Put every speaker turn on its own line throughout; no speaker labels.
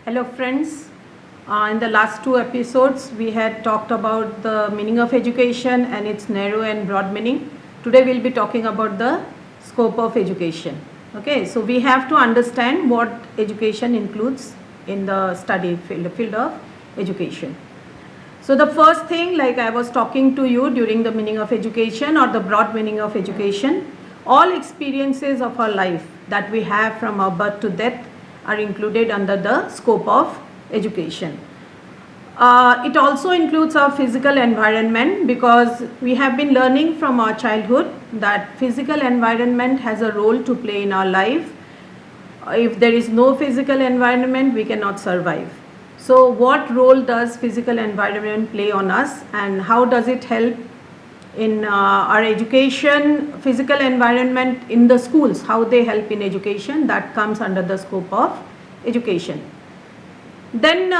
Hello friends, in the last two episodes we had talked about the meaning of education and its narrow and broad meaning. Today we will be talking about the scope of education. Okay, so we have to understand what education includes in the field of education. So the first thing, like I was talking to you during the meaning of education or the broad meaning of education, all experiences of our life that we have from our birth to death are included under the scope of education. It also includes our physical environment, because we have been learning from our childhood that physical environment has a role to play in our life. If there is no physical environment, we cannot survive. So what role does physical environment play on us, and how does it help in our education? Physical environment in the schools, how they help in education, that comes under the scope of education. Then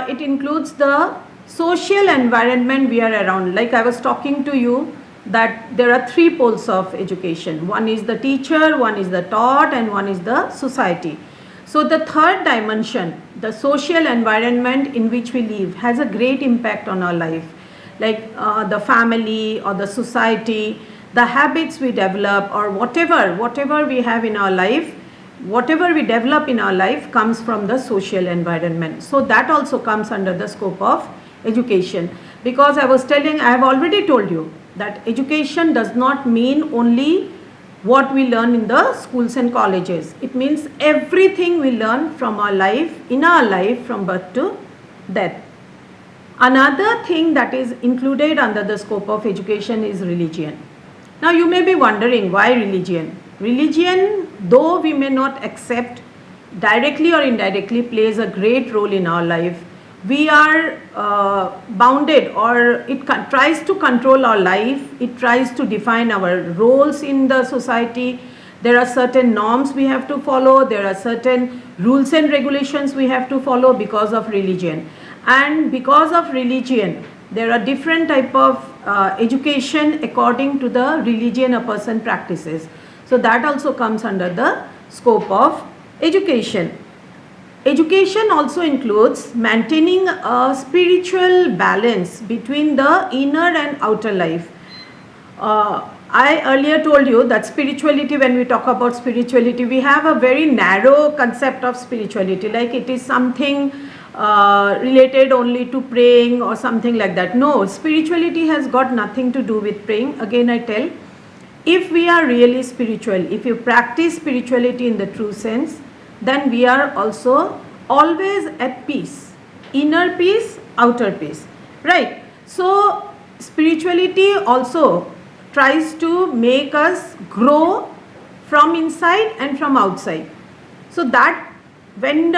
it includes the social environment we are around. Like I was talking to you that there are three poles of education. One is the teacher, one is the taught, and one is the society. So the third dimension, the social environment in which we live, has a great impact on our life. Like the family or the society, the habits we develop, or whatever we have in our life, whatever we develop in our life comes from the social environment. So that also comes under the scope of education. Because I have already told you that education does not mean only what we learn in the schools and colleges. It means everything we learn from our life, in our life, from birth to death. Another thing that is included under the scope of education is religion. Now you may be wondering, why religion? Religion, though we may not accept, directly or indirectly plays a great role in our life. We are bounded, or it tries to control our life. It tries to define our roles in the society. There are certain norms we have to follow. There are certain rules and regulations we have to follow because of religion. And because of religion, there are different type of education according to the religion a person practices. So that also comes under the scope of education. Education also includes maintaining a spiritual balance between the inner and outer life. I earlier told you that spirituality, when we talk about spirituality, we have a very narrow concept of spirituality, like it is something related only to praying or something like that. No, spirituality has got nothing to do with praying. Again I tell, if we are really spiritual, if you practice spirituality in the true sense, then we are also always at peace, inner peace, outer peace, right? So spirituality also tries to make us grow from inside and from outside. So that when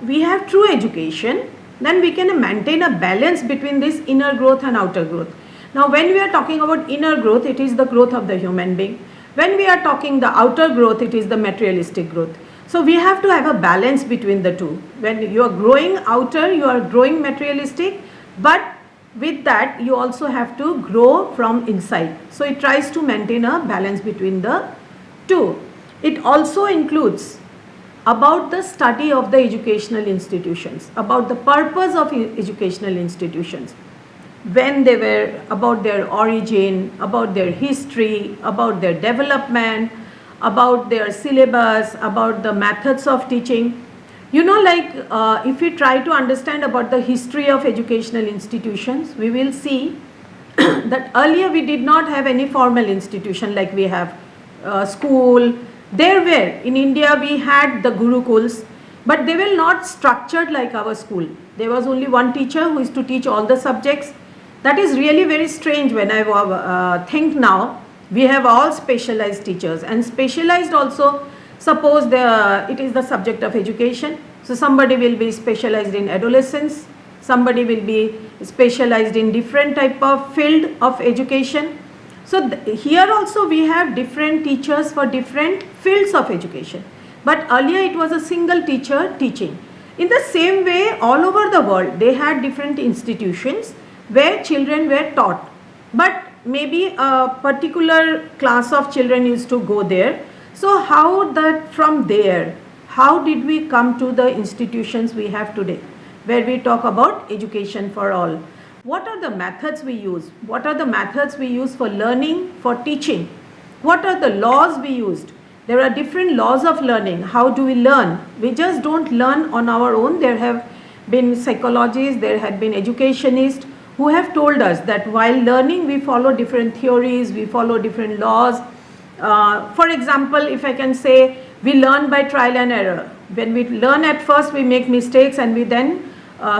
we have true education, then we can maintain a balance between this inner growth and outer growth. Now when we are talking about inner growth, it is the growth of the human being. When we are talking the outer growth, it is the materialistic growth. So we have to have a balance between the two. When you are growing outer, you are growing materialistic, but with that you also have to grow from inside. So it tries to maintain a balance between the two. It also includes about the study of the educational institutions, about the purpose of educational institutions, when they were, about their origin, about their history, about their development, about their syllabus, about the methods of teaching. You know, like if we try to understand about the history of educational institutions, we will see that earlier we did not have any formal institution like we have school. There were, in India we had the gurukuls, but they were not structured like our school. There was only one teacher who is to teach all the subjects. That is really very strange when I think now. We have all specialized teachers, and specialized also, suppose it is the subject of education. So somebody will be specialized in adolescence, somebody will be specialized in different type of field of education. So here also we have different teachers for different fields of education. But earlier it was a single teacher teaching. In the same way, all over the world they had different institutions where children were taught. But maybe a particular class of children used to go there. So how that from there, How did we come to the institutions we have today, where we talk about education for all? What are the methods we use? What are the methods we use for learning, for teaching? What are the laws we used? There are different laws of learning. How do we learn? We just don't learn on our own. There have been psychologists, there have been educationists who have told us that while learning we follow different theories, we follow different laws. For example, if I can say, we learn by trial and error. When we learn at first, we make mistakes and we then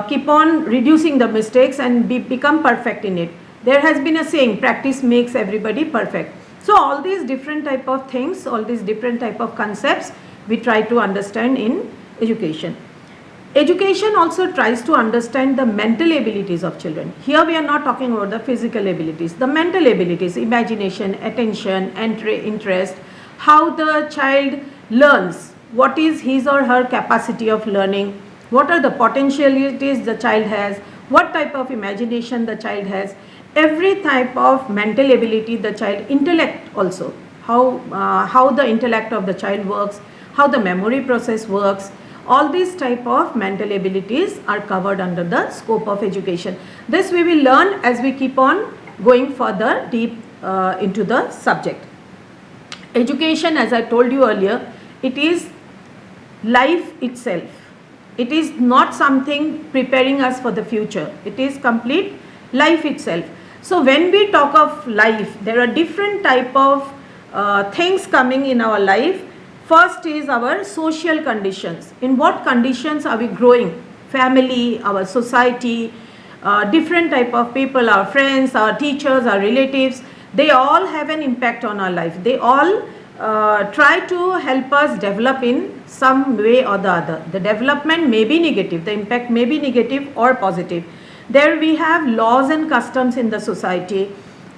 keep on reducing the mistakes and become perfect in it. There has been a saying, practice makes everybody perfect. So all these different type of things, all these different type of concepts we try to understand in education. Education also tries to understand the mental abilities of children. Here we are not talking about the physical abilities, the mental abilities, imagination, attention, interest, how the child learns, what is his or her capacity of learning, what are the potentialities the child has, what type of imagination the child has, every type of mental ability the child, intellect also, how the intellect of the child works, how the memory process works. All these type of mental abilities are covered under the scope of education. This we will learn as we keep on going further deep into the subject. Education, as I told you earlier, it is life itself. It is not something preparing us for the future. It is complete life itself. So when we talk of life, there are different type of things coming in our life. First is our social conditions. In what conditions are we growing? Family, our society, different type of people, our friends, our teachers, our relatives, they all have an impact on our life. They all try to help us develop in some way or the other. The development may be negative, the impact may be negative or positive. There we have laws and customs in the society.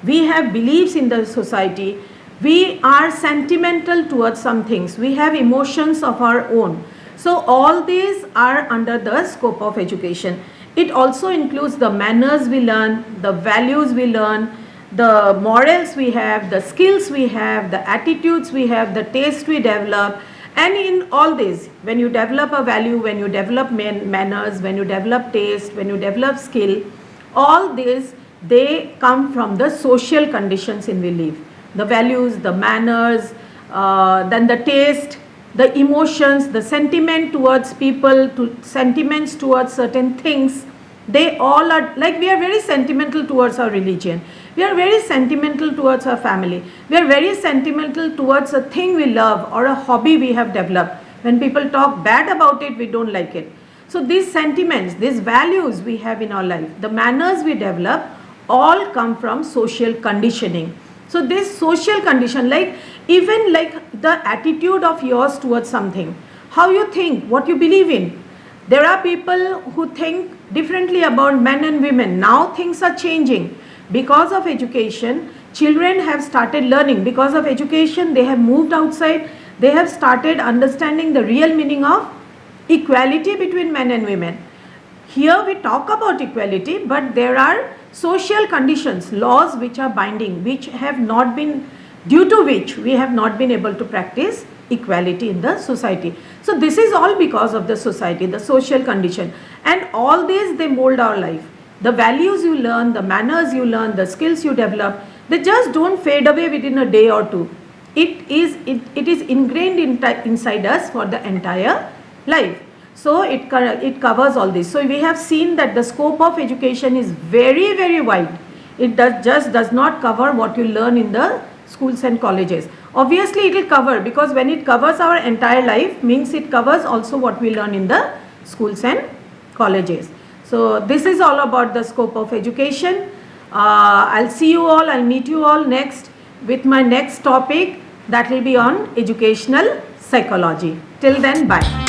We have beliefs in the society. We are sentimental towards some things. We have emotions of our own. So all these are under the scope of education. It also includes the manners we learn, the values we learn, the morals we have, the skills we have, the attitudes we have, the taste we develop. And in all this, when you develop a value, when you develop manners, when you develop taste, when you develop skill, all these, they come from the social conditions in we live. The values, the manners, then the taste, the emotions, the sentiment towards people, sentiments towards certain things, they all are, like we are very sentimental towards our religion. We are very sentimental towards our family. We are very sentimental towards a thing we love or a hobby we have developed. When people talk bad about it, we don't like it. So these sentiments, these values we have in our life, the manners we develop, all come from social conditioning. So this social condition, like even like the attitude of yours towards something, how you think, what you believe in. There are people who think differently about men and women. Now things are changing. Because of education, children have started learning. Because of education, they have moved outside. They have started understanding the real meaning of equality between men and women. Here we talk about equality, but there are social conditions, laws which are binding, which have not been, due to which we have not been able to practice equality in the society. So this is all because of the society, the social condition, and all these, they mold our life. The values you learn, the manners you learn, the skills you develop, they just don't fade away within a day or two. It is ingrained inside us for the entire life. So it covers all this. So we have seen that the scope of education is very, very wide. It does not cover what you learn in the schools and colleges. Obviously it will cover, because when it covers our entire life, means it covers also what we learn in the schools and colleges. So this is all about the scope of education. I'll see you all, I'll meet you all next with my next topic, that will be on educational psychology. Till then, bye.